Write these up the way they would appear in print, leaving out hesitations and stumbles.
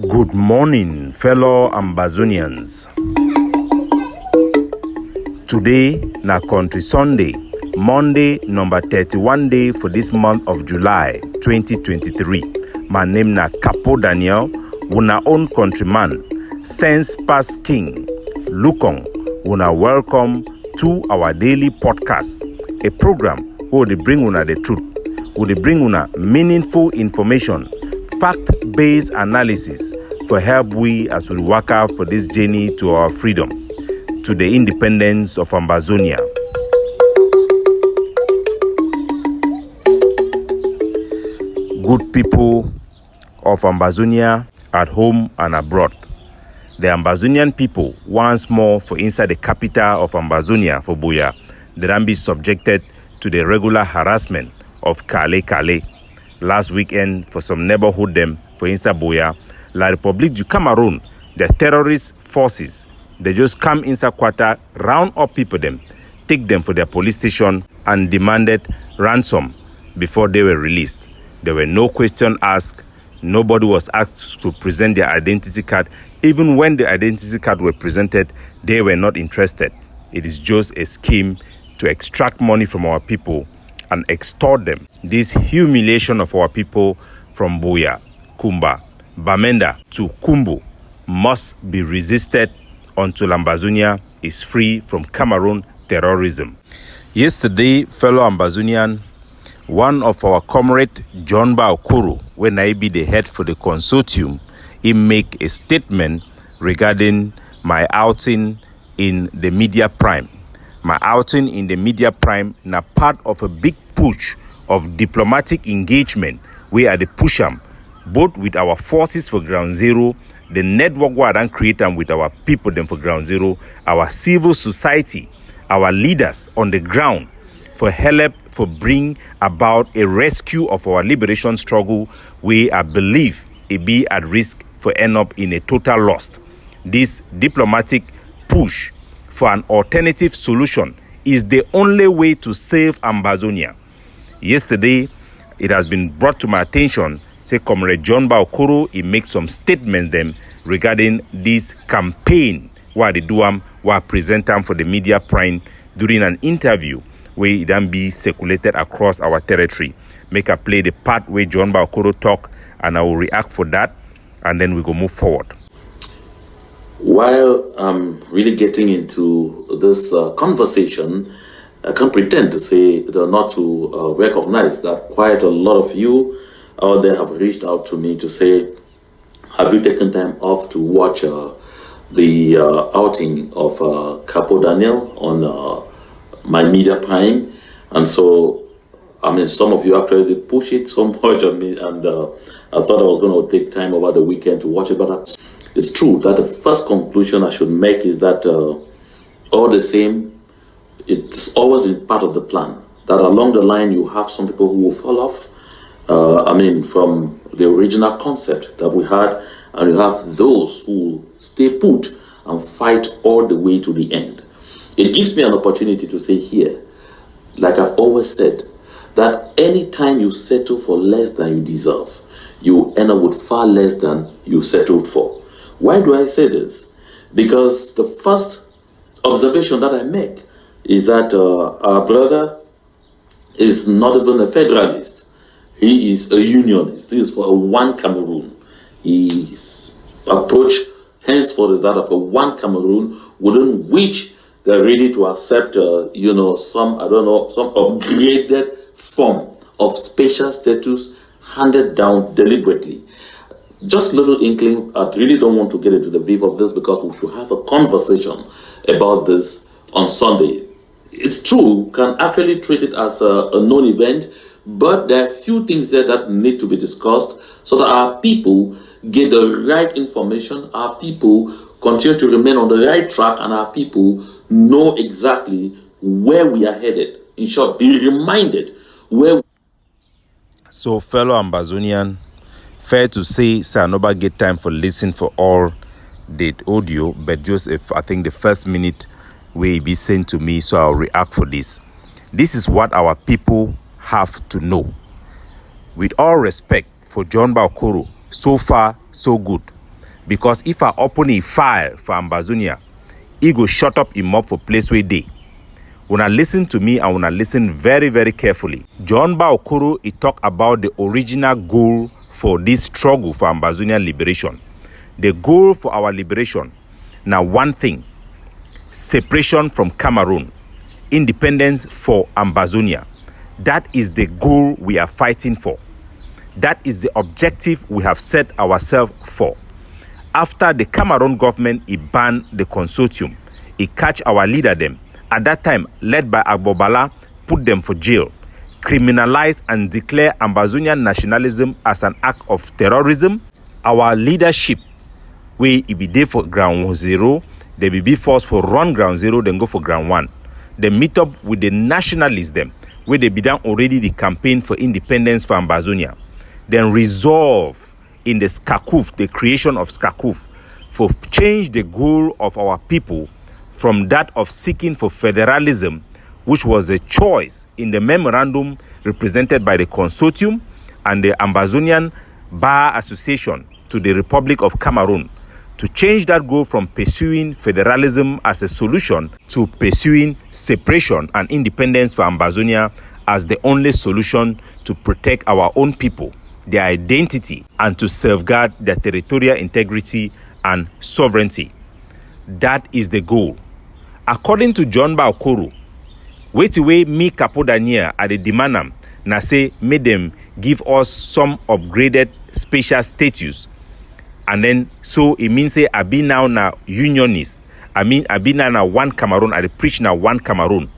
Good morning, fellow Ambazonians. Today na Country Sunday, Monday number 31 day for this month of July 2023. My name na Capo Daniel, una own countryman, sense past king. Lukong, una welcome to our daily podcast, a program where they bring una the truth, where they bring una meaningful information, fact-based analysis for help we as we work out for this journey to our freedom, to the independence of Ambazonia. Good people of Ambazonia at home and abroad. The Ambazonian people, once more for inside the capital of Ambazonia, for Boya, they don't be subjected to the regular harassment of Cale. Last weekend, for some neighborhood them for inside Buea, La Republique du Cameroon, the terrorist forces, they just come inside quarter, round up people them, take them for their police station and demanded ransom before they were released. There were no questions asked. Nobody was asked to present their identity card. Even when the identity card were presented, they were not interested. It is just a scheme to extract money from our people and extort them. This humiliation of our people from Boya, Kumba, Bamenda to Kumbu must be resisted until Ambazonia is free from Cameroon terrorism. Yesterday, fellow Ambazonian, one of our comrade, John Baokoro, when I be the head for the consortium, he make a statement regarding my outing in the media prime. My outing in the media prime na part of a big push of diplomatic engagement. We are the push both with our forces for ground zero, the network we are creating with our people them for ground zero, our civil society, our leaders on the ground for help for bring about a rescue of our liberation struggle. We believe it be at risk for end up in a total loss. This diplomatic push for an alternative solution is the only way to save Ambazonia. Yesterday, it has been brought to my attention, say Comrade John Baokoro, he makes some statements them regarding this campaign where they do where present them for the media prime during an interview where it then be circulated across our territory. Make a play the part where John Baokoro talk, and I will react for that, and then we go move forward. While I'm really getting into this conversation, I can't pretend to say not to recognize that quite a lot of you out there have reached out to me to say, have you taken time off to watch the outing of Capo Daniel on my media prime? And so, I mean, some of you actually did push it so much on me, and I thought I was going to take time over the weekend to watch it, but it's true that the first conclusion I should make is that all the same, it's always in part of the plan, that along the line you have some people who will fall off, from the original concept that we had, and you have those who stay put and fight all the way to the end. It gives me an opportunity to say here, like I've always said, that anytime you settle for less than you deserve, you end up with far less than you settled for. Why do I say this? Because the first observation that I make is that our brother is not even a federalist. He is a unionist. He is for a one Cameroon. His approach henceforth is that of a one Cameroon, within which they're ready to accept, some upgraded form of special status handed down deliberately. Just little inkling, I really don't want to get into the weave of this because we should have a conversation about this on Sunday. It's true, can actually treat it as a known event, but there are a few things there that need to be discussed so that our people get the right information, our people continue to remain on the right track, and our people know exactly where we are headed. In short, be reminded where. So, fellow Ambazonian, fair to say, I never get time for listening for all the audio, but just if I think the first minute will be sent to me, so I'll react for this. This is what our people have to know. With all respect for John Baokoro, so far, so good. Because if I open a file for Ambazonia, he go shut up him up for place where they. Una listen to me and una listen very, very carefully. John Okoro, he talk about the original goal for this struggle for Ambazonian liberation. The goal for our liberation, now one thing, separation from Cameroon, independence for Ambazonia. That is the goal we are fighting for. That is the objective we have set ourselves for. After the Cameroon government, it banned the consortium. It catch our leader them. At that time, led by Agbobala, put them for jail, criminalize and declare Ambazonian nationalism as an act of terrorism. Our leadership, we be there for ground zero, they be forced for run ground zero, then go for ground one. They meet up with the nationalists them, where they began already the campaign for independence for Ambazonia. Then resolve in the Skakuf, the creation of Skakuf, for change the goal of our people from that of seeking for federalism, which was a choice in the memorandum represented by the consortium and the Ambazonian Bar Association to the Republic of Cameroon, to change that goal from pursuing federalism as a solution to pursuing separation and independence for Ambazonia as the only solution to protect our own people, their identity, and to safeguard their territorial integrity and sovereignty. That is the goal. According to John Okoro, wait away me Capo Daniel at the demand na say made them give us some upgraded special status. And then so it means say I be now unionist. I be now one Cameroon, I preach now one Cameroon.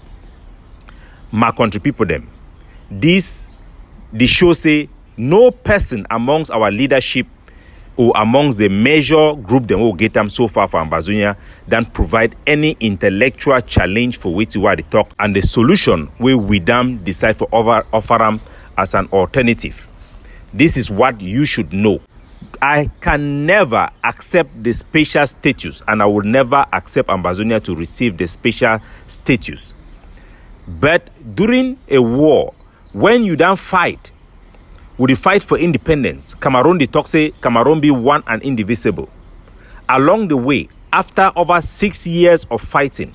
My country people them. This the show say no person amongst our leadership or amongst the major group them will get them so far for Ambazonia than provide any intellectual challenge for which we talk and the solution where we them decide for offer them as an alternative. This is what you should know. I can never accept the special status, and I will never accept Ambazonia to receive the special status. But during a war, when you don't fight, would you fight for independence? Cameroon, the talk say Cameroon be one and indivisible. Along the way, after over 6 years of fighting,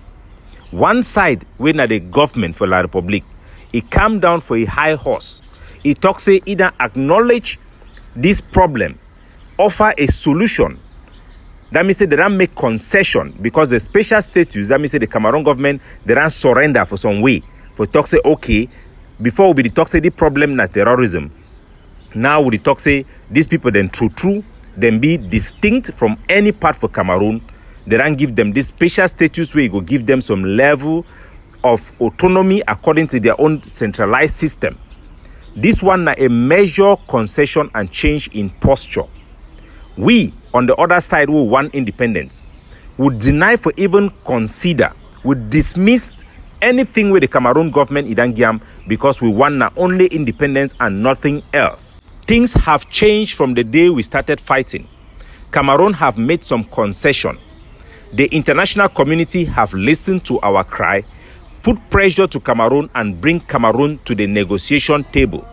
one side, when the government for La Republique, it calmed down for a high horse. It talk say either acknowledge this problem, offer a solution. That means say they don't make concession because the special status, that means say the Cameroon government, they don't surrender for some way. For talk say, okay, before we be the talk say the problem na terrorism. Now we talk say these people then true, then be distinct from any part for Cameroon. They don't give them this special status where you go give them some level of autonomy according to their own centralized system. This one na a major concession and change in posture. We, on the other side, who want independence, would deny for even consider, would dismiss anything with the Cameroon government Idangiam because we want not only independence and nothing else. Things have changed from the day we started fighting. Cameroon have made some concession. The international community have listened to our cry, put pressure to Cameroon and bring Cameroon to the negotiation table.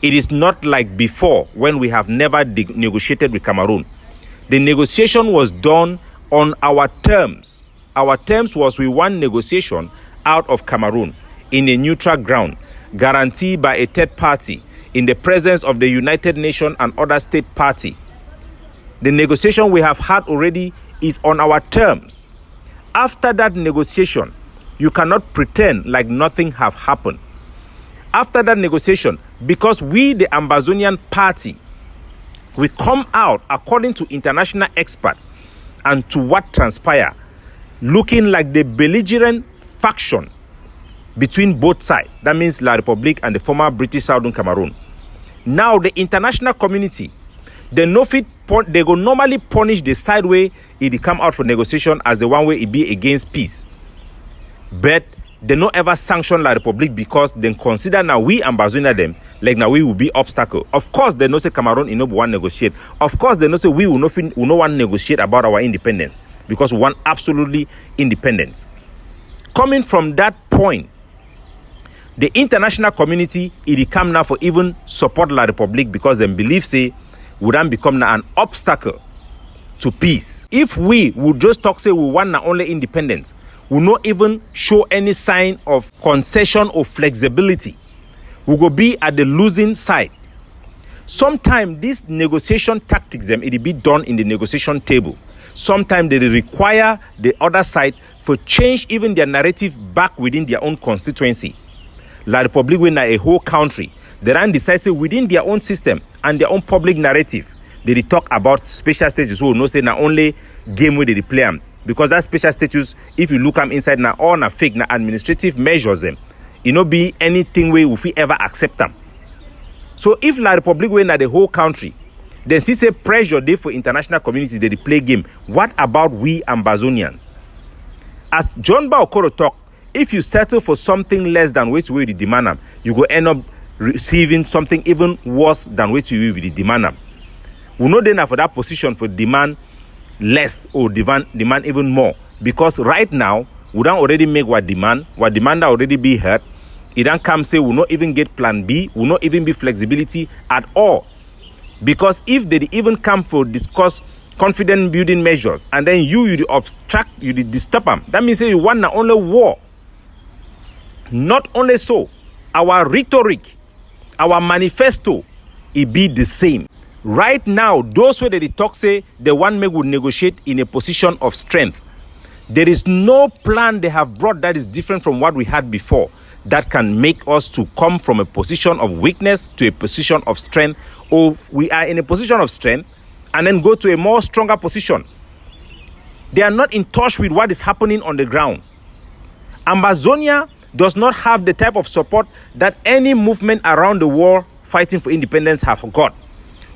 It is not like before when we have never negotiated with Cameroon. The negotiation was done on our terms. Our terms was we want negotiation out of Cameroon in a neutral ground, guaranteed by a third party in the presence of the United Nations and other state party. The negotiation we have had already is on our terms. After that negotiation, you cannot pretend like nothing have happened. After that negotiation, because we, the Ambazonian party, we come out according to international experts and to what transpired, looking like the belligerent faction between both sides. That means La Republique and the former British Southern Cameroon. Now the international community, they go normally punish the side way it come out for negotiation as the one way it be against peace. But they no ever sanction La Republique because they consider now we Ambazonia them like now we will be obstacle. Of course, they no say Cameroon in no one negotiate. Of course, they no say we will no one negotiate about our independence because we want absolutely independence. Coming from that point, the international community it come now for even support La Republique because they believe say would then become now an obstacle to peace. If we would just talk, say we want not only independence, will not even show any sign of concession or flexibility, we will be at the losing side. Sometimes these negotiation tactics, it will be done in the negotiation table. Sometimes they require the other side for change even their narrative back within their own constituency. La Republic, when a whole country, they run decisive within their own system and their own public narrative. They talk about special status, who no say not only game where they play them. Because that special status, if you look them inside now, all na fake, na administrative measures them. It no be anything way if we ever accept them. So if La Republic when the whole country, then see say pressure there for international community they play game. What about we Ambazonians? As John Okoro talk, if you settle for something less than what you demand them, you go end up receiving something even worse than what you will demand them. We know then for that position for demand less or demand even more, because right now we don't already make what demand already be heard. It don't come say we not even get plan B, will not even be flexibility at all. Because if they even come for discuss confidence building measures and then you obstruct, you disturb them, that means say you want not only war. Not only so, our rhetoric, our manifesto, it be the same. Right now, those where they talk say the one may would negotiate in a position of strength. There is no plan they have brought that is different from what we had before that can make us to come from a position of weakness to a position of strength, or we are in a position of strength and then go to a more stronger position. They are not in touch with what is happening on the ground. Ambazonia does not have the type of support that any movement around the world fighting for independence have got.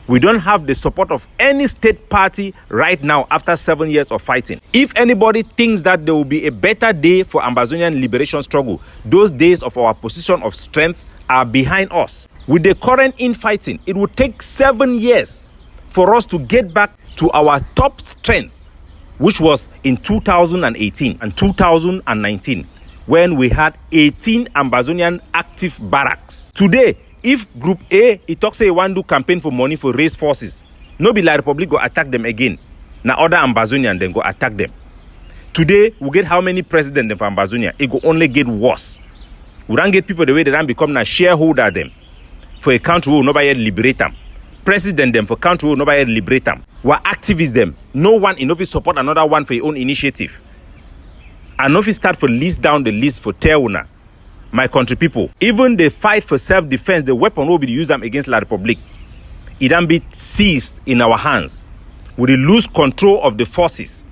We don't have the support of any state party right now after 7 years of fighting. If anybody thinks that there will be a better day for Ambazonian liberation struggle, those days of our position of strength are behind us. With the current infighting, it will take 7 years for us to get back to our top strength, which was in 2018 and 2019, when we had 18 Ambazonian active barracks. Today, if Group A, it talks say they want to do campaign for money for race forces, no be La Republic go attack them again. Now other Ambazonian then go attack them. Today, we get how many presidents for Ambazonia? It go only get worse. We don't get people the way they don't become a shareholder them for a country who nobody liberate them. President them for country who nobody liberate them. We activists them. No one in office support another one for your own initiative. And if you start for list down the list for Terrorism, my country people, even the fight for self-defense, the weapon will be used them against La Republic. It don't be seized in our hands. We lose control of the forces.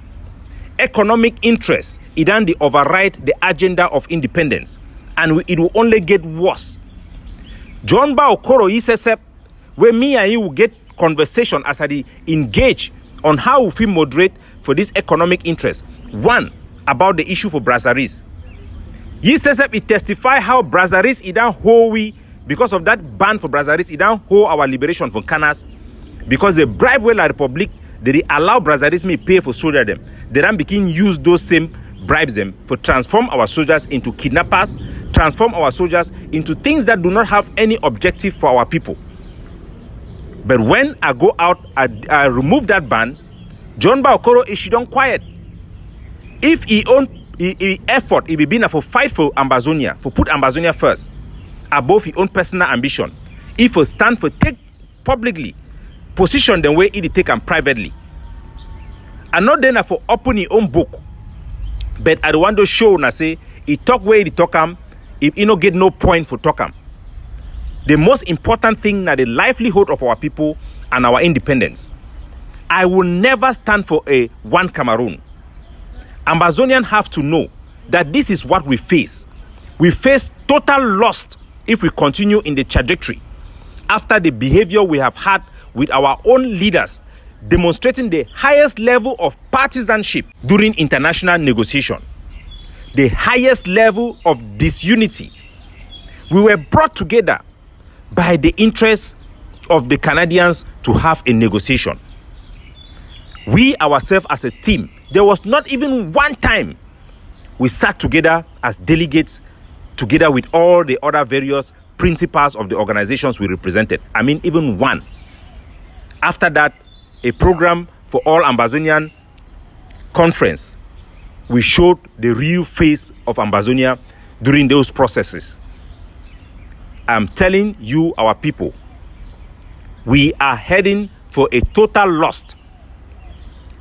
Economic interests, it don't override the agenda of independence. And it will only get worse. John Okoro says, where me and you will get conversation as I engage on how we moderate for this economic interest. One, about the issue for Brassaris. He says it testify how Brassaris it don't hold we because of that ban for Brassaris, it don't hold our liberation from Canas, because the bribe where La Republic they allow Brassaris me pay for soldier them. They don't begin use those same bribes them for transform our soldiers into kidnappers, transform our soldiers into things that do not have any objective for our people. But when I go out, I remove that ban, John Okoro is she don't quiet. If he own effort, he be been for fight for Ambazonia, for put Ambazonia first, above his own personal ambition. If he stand for take publicly, position the way he take them privately. And not then for open his own book. But I want to show na say he talk where he talk him, if he no get no point for talk him. The most important thing na the livelihood of our people and our independence. I will never stand for a one Cameroon. Ambazonians have to know that this is what we face. We face total loss if we continue in the trajectory after the behavior we have had with our own leaders demonstrating the highest level of partisanship during international negotiation, the highest level of disunity. We were brought together by the interests of the Canadians to have a negotiation. We ourselves as a team, there was not even one time we sat together as delegates together with all the other various principals of the organizations we represented. I mean, even one. After that, a program for all Ambazonian conference, we showed the real face of Ambazonia during those processes. I'm telling you, our people, we are heading for a total loss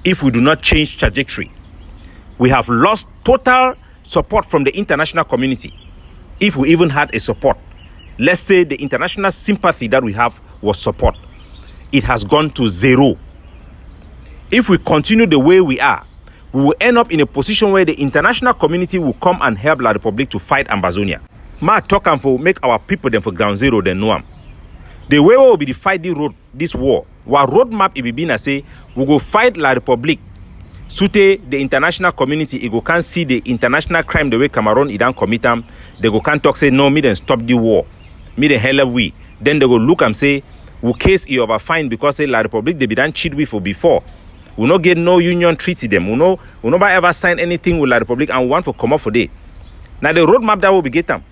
if we do not change trajectory. We have lost total support from the international community, if we even had a support. Let's say the international sympathy that we have was support. It has gone to zero. If we continue the way we are, we will end up in a position where the international community will come and help La Republic to fight Ambazonia. Ma talk and for make our people them for ground zero then know am. The way we will be to fight this war. Our roadmap it will be na say we go fight La Republic. Sute the international community, it go can't see the international crime the way Cameroon it don't commit them. They go can't talk say no, me then stop the war. Me then hell we. Then they go look and say we case it over fine because say La Republic they be done cheat with for before. We no get no union treaty them. We no ever sign anything with La Republic and we want to come up for day. Now the roadmap that will be get them.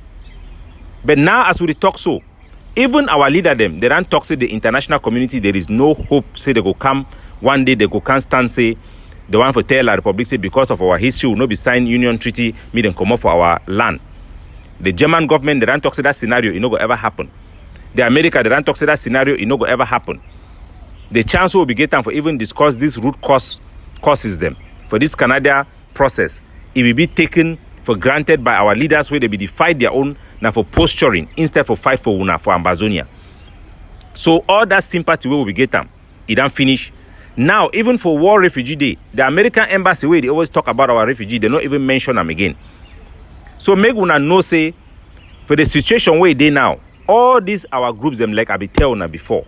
But now as we talk so, even our leader them, they don't talk to the international community. There is no hope. Say they go come one day. They go can't stand. Say the one for tell La Republic say because of our history will not be signed union treaty. Me then come up for our land. The German government they don't talk to that scenario. It no go ever happen. The America they don't talk to that scenario. It no go ever happen. The chance will be getting for even discuss this root causes them for this Canada process. It will be taken for granted by our leaders where they be fight their own now for posturing instead for fight for una for Ambazonia. So all that sympathy will be getting, it don't finish. Now even for War Refugee Day, the American embassy where they always talk about our refugee, they don't even mention them again. So make una know say for the situation where they now, all these our groups them like I be telling una before.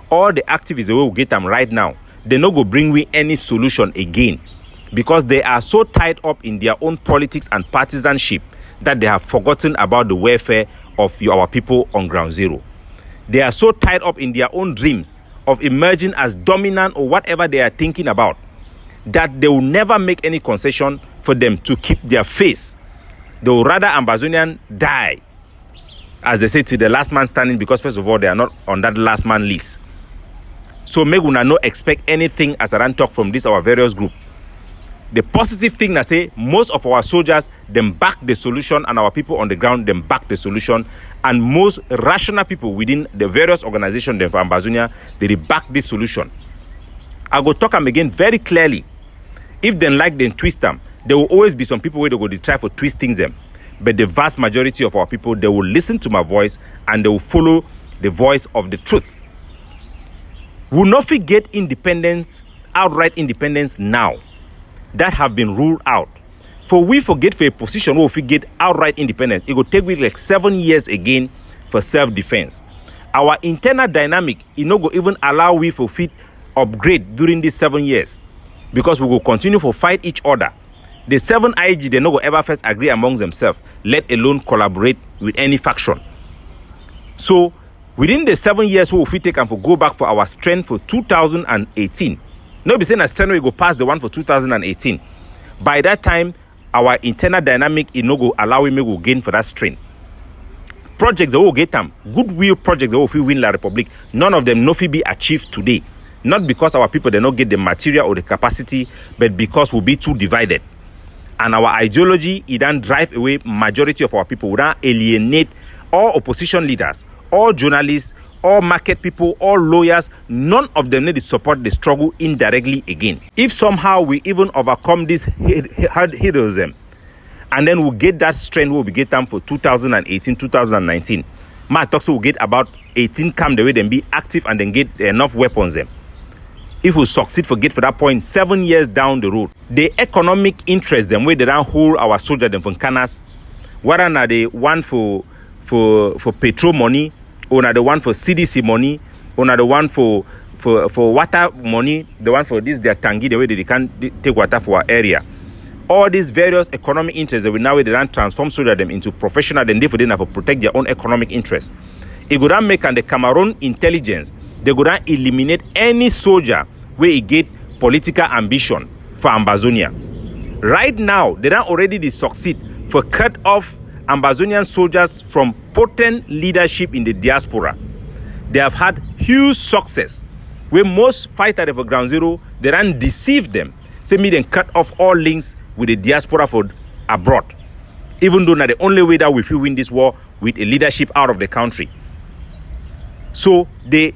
All the activists we will get them right now, they no go bring we any solution again because they are so tied up in their own politics and partisanship that they have forgotten about the welfare of our people on ground zero. They are so tied up in their own dreams of emerging as dominant or whatever they are thinking about that they will never make any concession for them to keep their face. They will rather Ambazonian die, as they say, to the last man standing because first of all, they are not on that last man list. So make una no expect anything as I don't talk from this our various group. The positive thing I say, most of our soldiers them back the solution and our people on the ground them back the solution, and most rational people within the various organizations them for Ambazonia they back this solution. I go talk them again very clearly. If they like them twist them, there will always be some people where they go to try for twist things them. But the vast majority of our people they will listen to my voice and they will follow the voice of the truth. Will not forget independence, outright independence now. That have been ruled out. For we forget for a position where we get outright independence, it will take we like 7 years again for self-defense. Our internal dynamic, it no go even allow we for fit upgrade during these 7 years. Because we will continue to fight each other. The 7 IG, they no go ever first agree among themselves, let alone collaborate with any faction. So, within the 7 years, we will take and for go back for our strength for 2018. No be saying that strength we go past the one for 2018. By that time, our internal dynamic it no go allow we go gain for that strength. Projects that will get them, goodwill projects that will win La Republic, none of them no fit be achieved today. Not because our people they not get the material or the capacity, but because we'll be too divided. And our ideology it don't drive away majority of our people. We don't alienate all opposition leaders, all journalists, all market people, all lawyers. None of them need to support the struggle indirectly again. If somehow we even overcome this heroism, and then we'll get that strength we'll be get them for 2018, 2019. My talks will get about 18 come the way then be active and then get enough weapons them. If we succeed for that point, 7 years down the road, the economic interest them where they don't hold our soldiers them from Canas, whether not the one for petrol money, or not the one for CDC money, or not the one for water money, the one for this their tangi, the way they can take water for our area. All these various economic interests that we now they don't transform soldiers them into professional, then therefore they have to protect their own economic interests. It go down make and the Cameroon intelligence, they go down eliminate any soldier where he get political ambition for Ambazonia. Right now, they don't already succeed for cut off Ambazonian soldiers from potent leadership in the diaspora. They have had huge success where most fighters for ground zero, They don't deceive them. Say me then cut off all links with the diaspora for abroad. Even though now the only way that we will win this war with a leadership out of the country. So the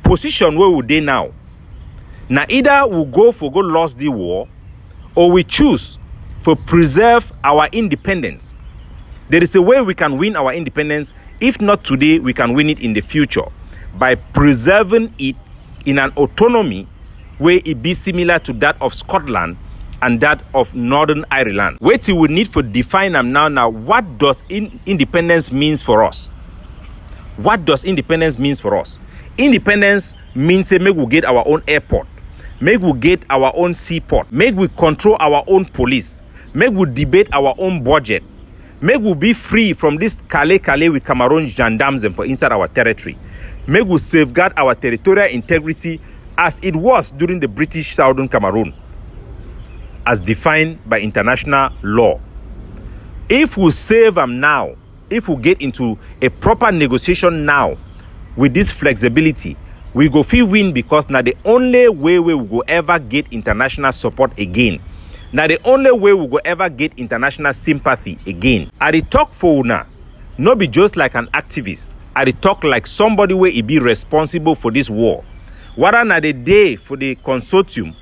position where we they now either we go lost the war, or we choose for preserve our independence. There is a way we can win our independence. If not today, we can win it in the future by preserving it in an autonomy where it be similar to that of Scotland and that of Northern Ireland. What we need to define them now, what does independence means for us? What does independence means for us? Independence means say make we get our own airport, make we get our own seaport, make we control our own police, make we debate our own budget, make we be free from this Cale with Cameroon gendarmes for inside our territory, make we safeguard our territorial integrity as it was during the British Southern Cameroon, as defined by international law. If we save them now, if we get into a proper negotiation now with this flexibility, we go feel win, because now the only way we will go ever get international support again. Now the only way we go ever get international sympathy again. I dey talk for una, not be just like an activist. I dey talk like somebody where he be responsible for this war. What are the day for the consortium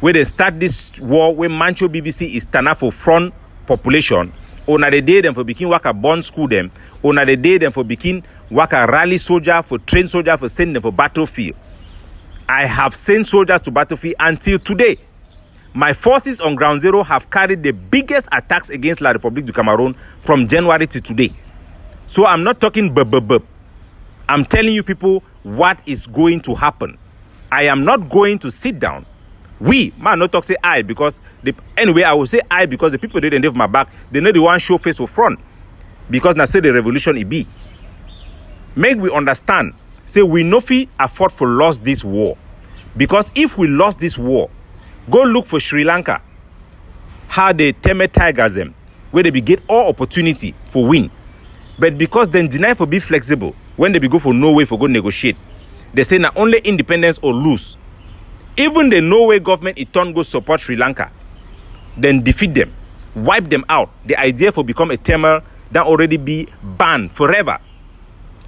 where they start this war, where Mancho BBC is stand up for front population, or na the day them for begin work a bond school them, or na the day them for begin work a rally soldier, for train soldier, for send them for battlefield. I have sent soldiers to battlefield until today. My forces on ground zero have carried the biggest attacks against La République du Cameroon from January to today. So I'm not talking bub. I'm telling you people what is going to happen. I am not going to sit down. We, man, not talk say I, because anyway, I will say I because the people they didn't have my back, they know the one show face for front. Because now say the revolution it be. Make we understand, say we no fit afford for lost this war. Because if we lost this war, go look for Sri Lanka, how they tame tigers them, where they be get all opportunity for win. But because then deny for be flexible, when they be go for Norway for go negotiate, they say now only independence or lose. Even the Norway government it turn go support Sri Lanka, then defeat them, wipe them out. The idea for become a Tamil that already be banned forever.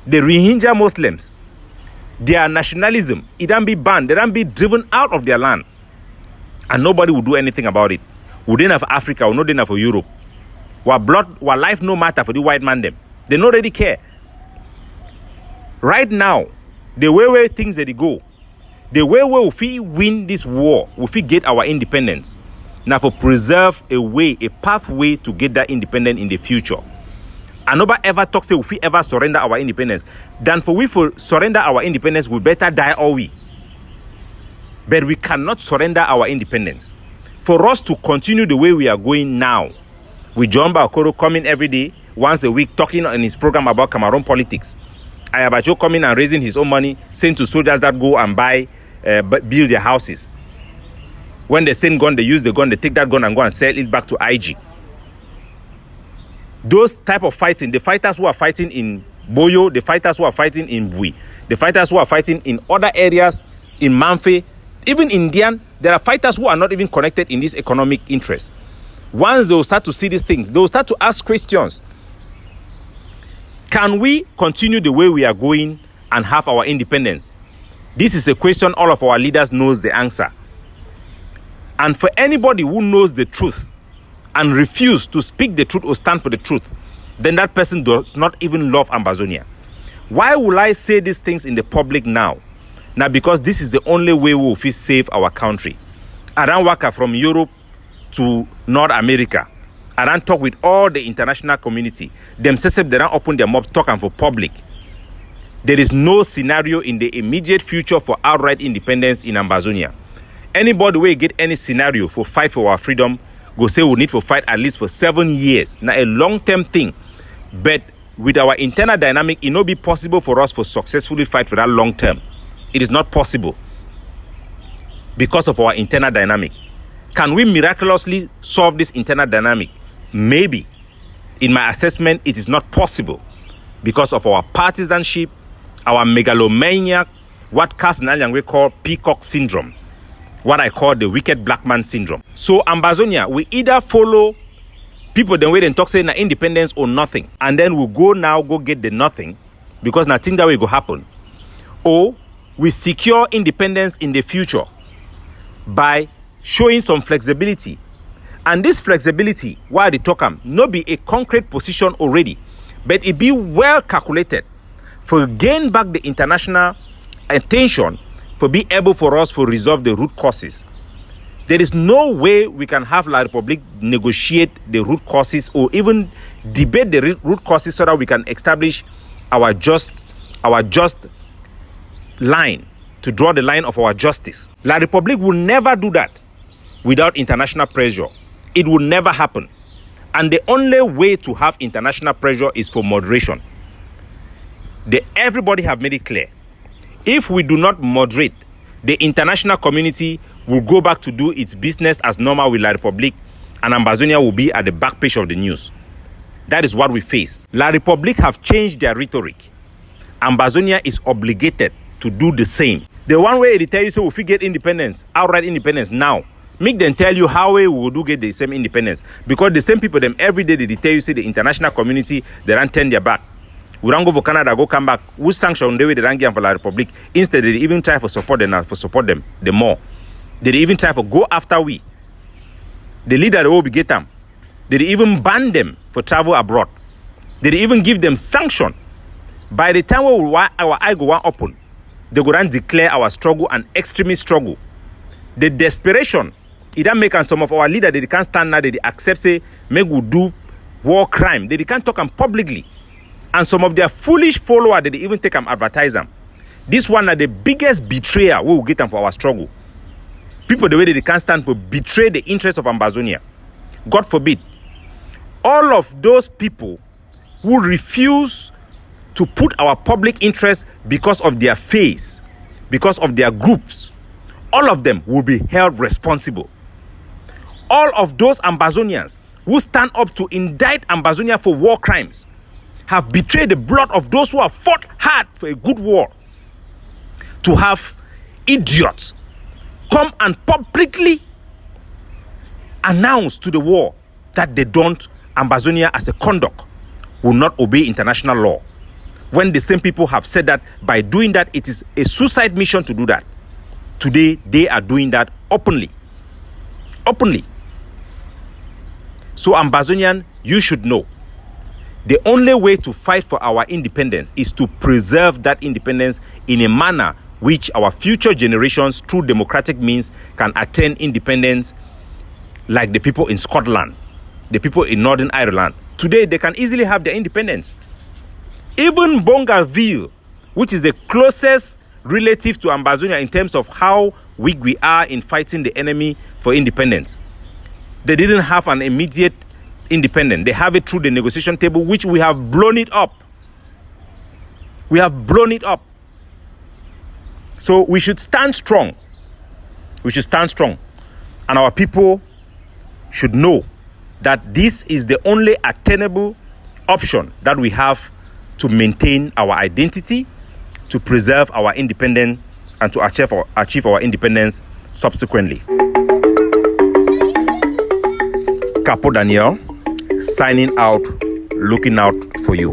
The Rohingya Muslims, their nationalism, it don't be banned, they don't be driven out of their land. And nobody will do anything about it. We didn't have Africa, we not didn't have for Europe. What blood, what life no matter for the white man them. They don't really care. Right now, the way things that they go, the way we win this war, we get our independence. Now for preserve a way, a pathway to get that independence in the future. And nobody ever talk say if we ever surrender our independence. Than for we for surrender our independence, we better die all we. But we cannot surrender our independence. For us to continue the way we are going now, with John Bakoro coming every day, once a week, talking on his program about Cameroon politics. Ayabacho coming and raising his own money, saying to soldiers that go and build their houses. When they send gun, they use the gun, they take that gun and go and sell it back to IG. Those type of fighting, the fighters who are fighting in Boya, the fighters who are fighting in Buea, the fighters who are fighting in other areas, in Manfe, even Indian, there are fighters who are not even connected in this economic interest. Once they will start to see these things, they will start to ask questions. Can we continue the way we are going and have our independence? This is a question all of our leaders knows the answer. And for anybody who knows the truth and refuse to speak the truth or stand for the truth, then that person does not even love Ambazonia. Why will I say these things in the public now? Now, because this is the only way we will save our country. I don't work from Europe to North America. I don't talk with all the international community. Themselves, they don't open their mouth talking for public. There is no scenario in the immediate future for outright independence in Ambazonia. Anybody will get any scenario for fight for our freedom, go say we need to fight at least for 7 years. Now, a long-term thing. But with our internal dynamic, it will be possible for us to successfully fight for that long term. It is not possible because of our internal dynamic. Can we miraculously solve this internal dynamic? Maybe. In my assessment, it is not possible because of our partisanship, our megalomania, what Cass Nanyangwe call peacock syndrome. what I call the wicked black man syndrome. So Ambazonia, we either follow people the way they talk say na independence or nothing, and then we go get the nothing because nothing that will go happen, or we secure independence in the future by showing some flexibility. And this flexibility, while they talk not be a concrete position already, but it be well calculated for gain back the international attention, for be able for us to resolve the root causes. There is no way we can have La Republic negotiate the root causes or even debate the root causes so that we can establish our just line, to draw the line of our justice. La Republic will never do that without international pressure. It will never happen. And the only way to have international pressure is for moderation. Everybody have made it clear. If we do not moderate, the international community will go back to do its business as normal with La Republic, and Ambazonia will be at the back page of the news. That is what we face. La Republic have changed their rhetoric. Ambazonia is obligated to do the same. The one way they tell you, so if we get independence, outright independence now, make them tell you how we will do get the same independence. Because the same people, them every day they tell you, say the international community, they don't turn their back. We don't go for Canada, go come back. We sanction the way they don't give for La Republic. Instead, they even try for support them, the more. They even try for go after we. The leader they will be get them. They even ban them for travel abroad. They even give them sanction. By the time our eye go open, they go and declare our struggle an extremist struggle. The desperation, it don't make some of our leaders, they can't stand now, they accept, say, make we do war crime. They can't talk them publicly. And some of their foolish followers, they even take them advertise them. This one are the biggest betrayer we will get them for our struggle. People, the way they can't stand for betray the interests of Ambazonia. God forbid. All of those people who refuse to put our public interest because of their face, because of their groups, all of them will be held responsible. All of those Ambazonians who stand up to indict Ambazonia for war crimes have betrayed the blood of those who have fought hard for a good war. To have idiots come and publicly announce to the war that they don't, Ambazonia as a conduct will not obey international law. When the same people have said that by doing that, it is a suicide mission to do that. Today, they are doing that openly. Openly. So Ambazonian, you should know, the only way to fight for our independence is to preserve that independence in a manner which our future generations, through democratic means, can attain independence like the people in Scotland, the people in Northern Ireland. Today, they can easily have their independence. Even Bongaville, which is the closest relative to Ambazonia in terms of how weak we are in fighting the enemy for independence, they didn't have an immediate independence. They have it through the negotiation table, which we have blown it up. We have blown it up. So we should stand strong. We should stand strong. And our people should know that this is the only attainable option that we have to maintain our identity, to preserve our independence, and to achieve our independence subsequently. Capo Daniel, signing out, looking out for you.